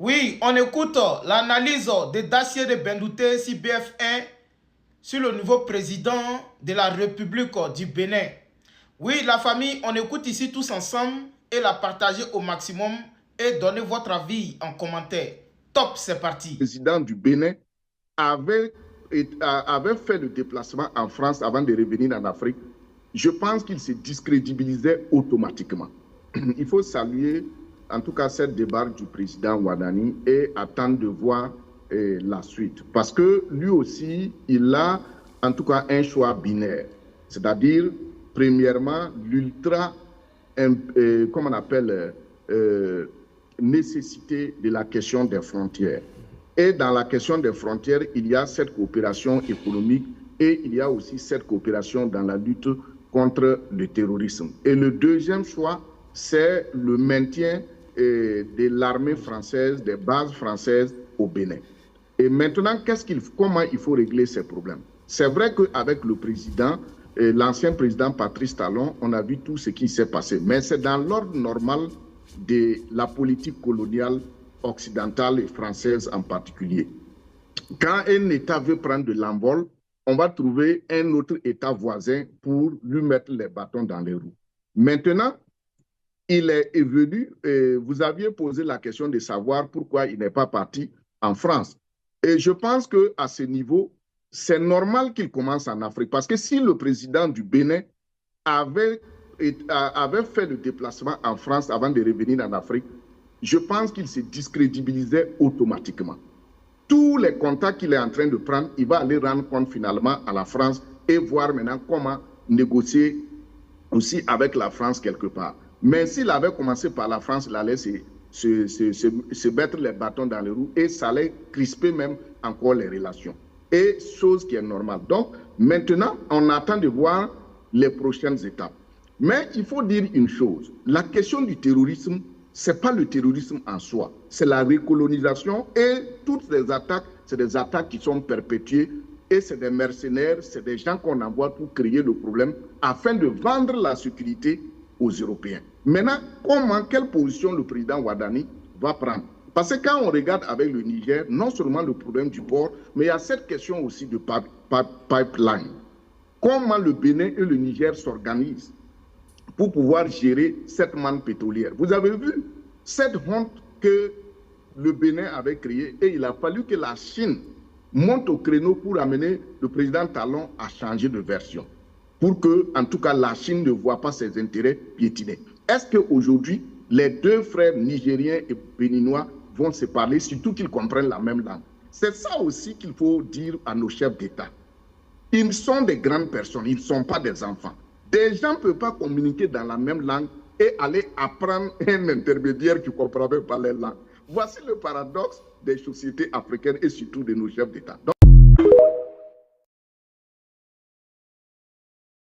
Oui, on écoute l'analyse de Dacier de Bendouté sur BF1 sur le nouveau président de la République du Bénin. Oui, la famille, on écoute ici tous ensemble et la partager au maximum et donnez votre avis en commentaire. Top, c'est parti. Le président du Bénin avait fait le déplacement en France avant de revenir en Afrique. Je pense qu'il se discrédibilisait automatiquement. Il faut saluer en tout cas cette débarque du président Ouadani et attendre de voir la suite. Parce que lui aussi, il a en tout cas un choix binaire. C'est-à-dire, premièrement, l'ultra, comment on appelle, nécessité de la question des frontières. Et dans la question des frontières, il y a cette coopération économique et il y a aussi cette coopération dans la lutte contre le terrorisme. Et le deuxième choix, c'est le maintien de l'armée française, des bases françaises au Bénin. Et maintenant, comment il faut régler ces problèmes? C'est vrai qu'avec le président, l'ancien président Patrice Talon, on a vu tout ce qui s'est passé. Mais c'est dans l'ordre normal de la politique coloniale occidentale et française en particulier. Quand un État veut prendre de l'envol, on va trouver un autre État voisin pour lui mettre les bâtons dans les roues. Maintenant, il est venu, vous aviez posé la question de savoir pourquoi il n'est pas parti en France. Et je pense qu'à ce niveau, c'est normal qu'il commence en Afrique. Parce que si le président du Bénin avait fait le déplacement en France avant de revenir en Afrique, je pense qu'il se discrédibilisait automatiquement. Tous les contacts qu'il est en train de prendre, il va aller rendre compte finalement à la France et voir maintenant comment négocier aussi avec la France quelque part. Mais s'il avait commencé par la France, il allait se mettre les bâtons dans les roues et ça allait crisper même encore les relations. Et chose qui est normale. Donc maintenant, on attend de voir les prochaines étapes. Mais il faut dire une chose, la question du terrorisme, ce n'est pas le terrorisme en soi, c'est la recolonisation et toutes les attaques, c'est des attaques qui sont perpétuées et c'est des mercenaires, c'est des gens qu'on envoie pour créer le problème afin de vendre la sécurité aux Européens. Maintenant, quelle position le président Ouadani va prendre? Parce que quand on regarde avec le Niger, non seulement le problème du port, mais il y a cette question aussi de pipeline. Comment le Bénin et le Niger s'organisent pour pouvoir gérer cette manne pétrolière? Vous avez vu cette honte que le Bénin avait créée et il a fallu que la Chine monte au créneau pour amener le président Talon à changer de version. Pour que, en tout cas, la Chine ne voit pas ses intérêts piétinés. Est-ce qu'aujourd'hui, les deux frères nigériens et béninois vont se parler, surtout qu'ils comprennent la même langue? C'est ça aussi qu'il faut dire à nos chefs d'État. Ils sont des grandes personnes, ils ne sont pas des enfants. Des gens ne peuvent pas communiquer dans la même langue et aller apprendre un intermédiaire qui ne comprend pas les langues. Voici le paradoxe des sociétés africaines et surtout de nos chefs d'État.